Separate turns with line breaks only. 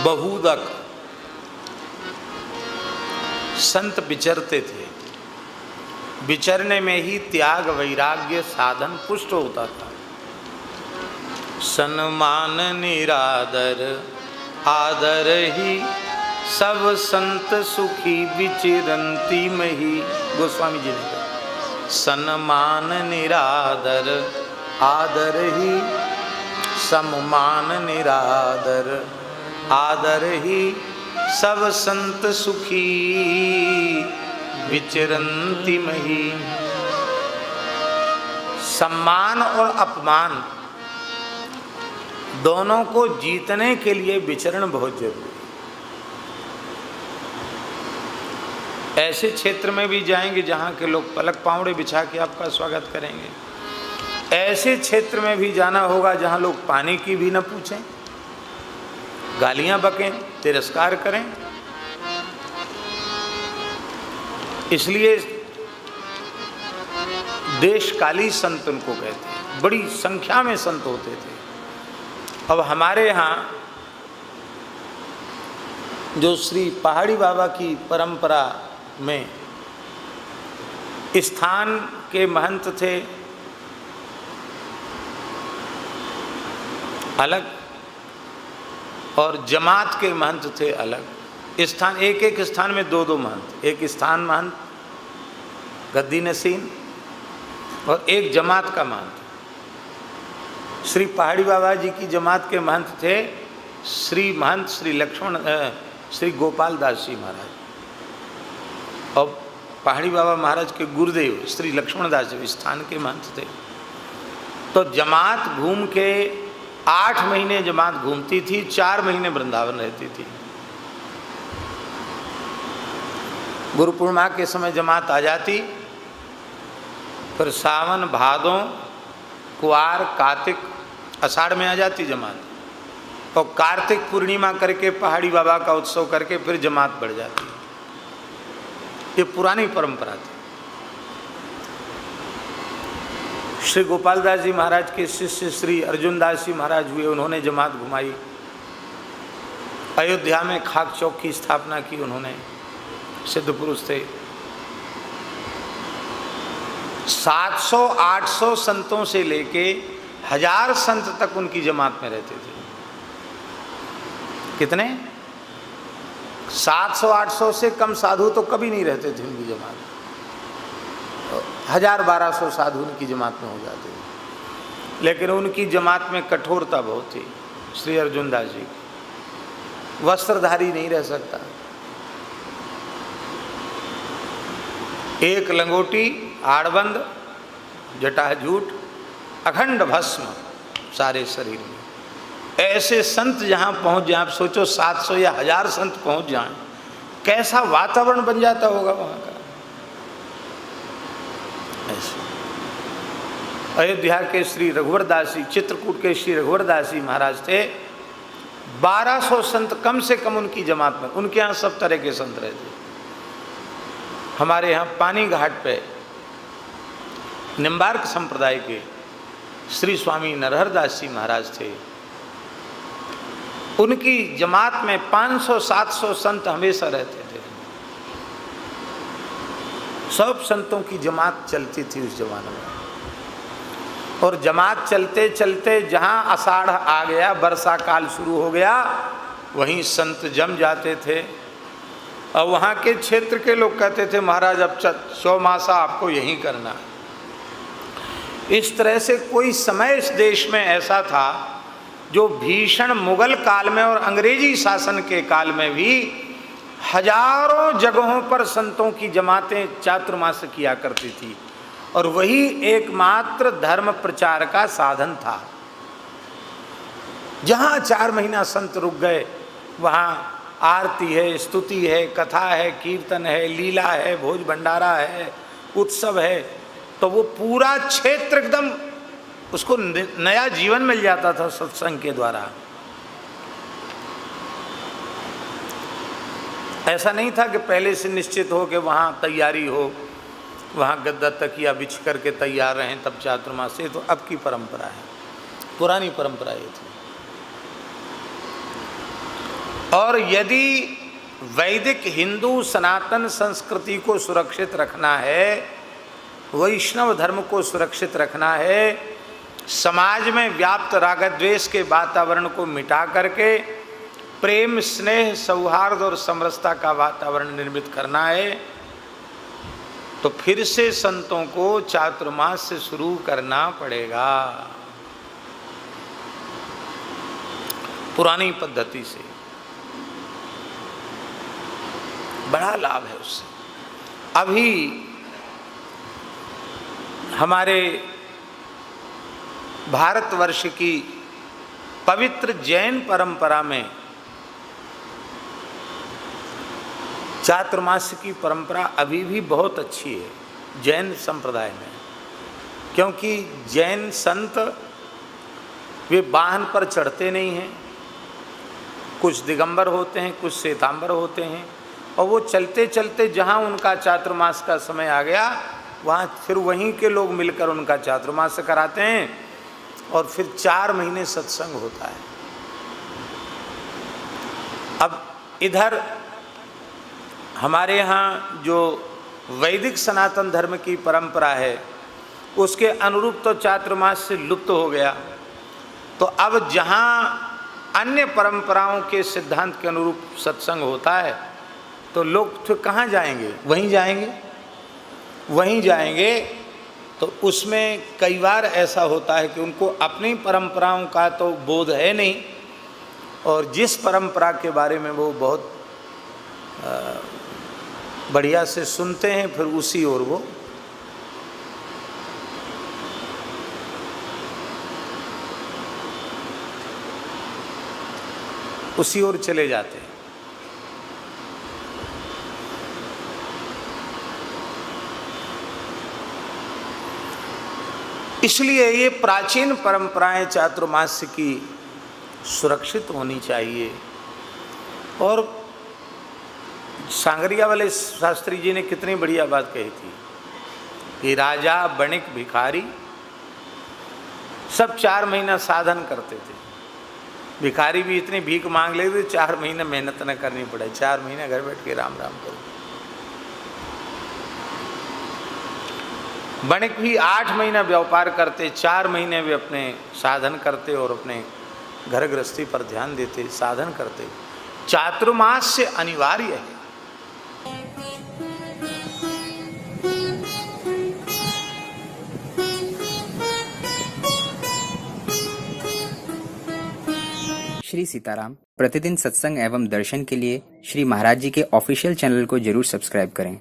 बहुदक संत विचरते थे। विचरने में ही त्याग वैराग्य साधन पुष्ट होता था। सन्मान निरादर आदर ही सब संत सुखी विचिरंती मही। गोस्वामी जी ने कहा सन्मान निरादर आदर ही सम्मान निरादर आदर ही सब संत सुखी विचरंती मही। सम्मान और अपमान दोनों को जीतने के लिए विचरण बहुत जरूरी। ऐसे क्षेत्र में भी जाएंगे जहाँ के लोग पलक पावड़े बिछा के आपका स्वागत करेंगे। ऐसे क्षेत्र में भी जाना होगा जहाँ लोग पानी की भी न पूछें, गालियाँ बकें, तिरस्कार करें। इसलिए देशकाली संत उनको कहते हैं। बड़ी संख्या में संत होते थे। अब हमारे यहाँ जो श्री पहाड़ी बाबा की परंपरा में स्थान के महंत थे अलग और जमात के महंत थे अलग। स्थान एक एक स्थान में दो दो महंत, एक स्थान महंत गद्दी नसीन और एक जमात का महंत। श्री पहाड़ी बाबा जी की जमात के महंत थे श्री महंत श्री गोपाल दास जी महाराज, और पहाड़ी बाबा महाराज के गुरुदेव श्री लक्ष्मण दास जी स्थान के महंत थे। तो जमात घूम के 8 महीने जमात घूमती थी, 4 महीने वृंदावन रहती थी। गुरु पूर्णिमा के समय जमात आ जाती, फिर सावन भादों कुआर कार्तिक आषाढ़ में आ जाती जमात, और कार्तिक पूर्णिमा करके पहाड़ी बाबा का उत्सव करके फिर जमात बढ़ जाती। ये पुरानी परंपरा थी। श्री गोपाल दास जी महाराज के शिष्य श्री अर्जुन दास जी महाराज हुए, उन्होंने जमात घुमाई। अयोध्या में खाक चौक की स्थापना की उन्होंने, सिद्ध पुरुष थे। 700-800 संतों से लेके 1000 संत तक उनकी जमात में रहते थे। कितने? 700-800 से कम साधु तो कभी नहीं रहते थे उनकी जमात। 1000-1200 साधु उनकी जमात में हो जाते थे। लेकिन उनकी जमात में कठोरता बहुत थी। श्री अर्जुन दास जी वस्त्रधारी नहीं रह सकता। एक लंगोटी, आड़बंद, जटाजूट, अखंड भस्म सारे शरीर में। ऐसे संत जहाँ पहुँच जाए, आप सोचो 700 या 1000 संत पहुँच जाएं, कैसा वातावरण बन जाता होगा वहाँ का। ऐसे अयोध्या के श्री रघुवर दास जी, चित्रकूट के श्री रघुवर दास जी महाराज थे। 1200 संत कम से कम उनकी जमात में। उनके यहाँ सब तरह के संत रहते। हमारे यहाँ पानी घाट पे निम्बार्क संप्रदाय के श्री स्वामी नरहर दास जी महाराज थे। उनकी जमात में 500-700 संत हमेशा रहते थे। सब संतों की जमात चलती थी उस जमाने में। और जमात चलते चलते जहाँ आषाढ़ आ गया, वर्षा काल शुरू हो गया, वहीं संत जम जाते थे। और वहाँ के क्षेत्र के लोग कहते थे महाराज अब चौमासा आपको यहीं करना है। इस तरह से कोई समय इस देश में ऐसा था जो भीषण मुगल काल में और अंग्रेजी शासन के काल में भी हजारों जगहों पर संतों की जमातें चातुर्मास किया करती थी। और वही एकमात्र धर्म प्रचार का साधन था। जहाँ 4 महीना संत रुक गए, वहाँ आरती है, स्तुति है, कथा है, कीर्तन है, लीला है, भोज भंडारा है, उत्सव है, तो वो पूरा क्षेत्र एकदम उसको नया जीवन मिल जाता था सत्संग के द्वारा। ऐसा नहीं था कि पहले से निश्चित हो कि वहाँ तैयारी हो, वहाँ गद्दा तकिया बिछ करके तैयार रहें तब चातुर्मास। ये तो अब की परंपरा है, पुरानी परंपरा ये थी। और यदि वैदिक हिंदू सनातन संस्कृति को सुरक्षित रखना है, वैष्णव धर्म को सुरक्षित रखना है, समाज में व्याप्त राग द्वेष के वातावरण को मिटा करके प्रेम स्नेह सौहार्द और समरसता का वातावरण निर्मित करना है, तो फिर से संतों को चातुर्मास से शुरू करना पड़ेगा, पुरानी पद्धति से। बड़ा लाभ है उससे। अभी हमारे भारतवर्ष की पवित्र जैन परंपरा में चातुर्मास की परंपरा अभी भी बहुत अच्छी है जैन संप्रदाय में, क्योंकि जैन संत वे वाहन पर चढ़ते नहीं हैं, कुछ दिगंबर होते हैं, कुछ श्वेतांबर होते हैं, और वो चलते चलते जहाँ उनका चातुर्मास का समय आ गया वहाँ फिर वहीं के लोग मिलकर उनका चातुर्मास कराते हैं, और फिर 4 महीने सत्संग होता है। अब इधर हमारे यहाँ जो वैदिक सनातन धर्म की परंपरा है उसके अनुरूप तो चातुर्मास से लुप्त हो गया, तो अब जहाँ अन्य परंपराओं के सिद्धांत के अनुरूप सत्संग होता है तो लोग तो कहाँ जाएंगे, वहीं जाएंगे, वहीं जाएंगे। तो उसमें कई बार ऐसा होता है कि उनको अपनी परंपराओं का तो बोध है नहीं, और जिस परंपरा के बारे में वो बहुत बढ़िया से सुनते हैं फिर उसी ओर वो उसी ओर चले जाते हैं। इसलिए ये प्राचीन परंपराएं चातुर्मास की सुरक्षित होनी चाहिए। और सांगरिया वाले शास्त्री जी ने कितनी बढ़िया बात कही थी कि राजा बणिक भिखारी सब 4 महीना साधन करते थे। भिखारी भी इतनी भीख मांग लेते 4 महीने मेहनत न करनी पड़े, 4 महीने घर बैठ के राम राम करो। बणिक भी 8 महीना व्यापार करते, 4 महीने वे अपने साधन करते और अपने घर गृहस्थी पर ध्यान देते, साधन करते। चातुर्मास से अनिवार्य है।
श्री सीताराम प्रतिदिन सत्संग एवं दर्शन के लिए श्री महाराज जी के ऑफिशियल चैनल को जरूर सब्सक्राइब करें।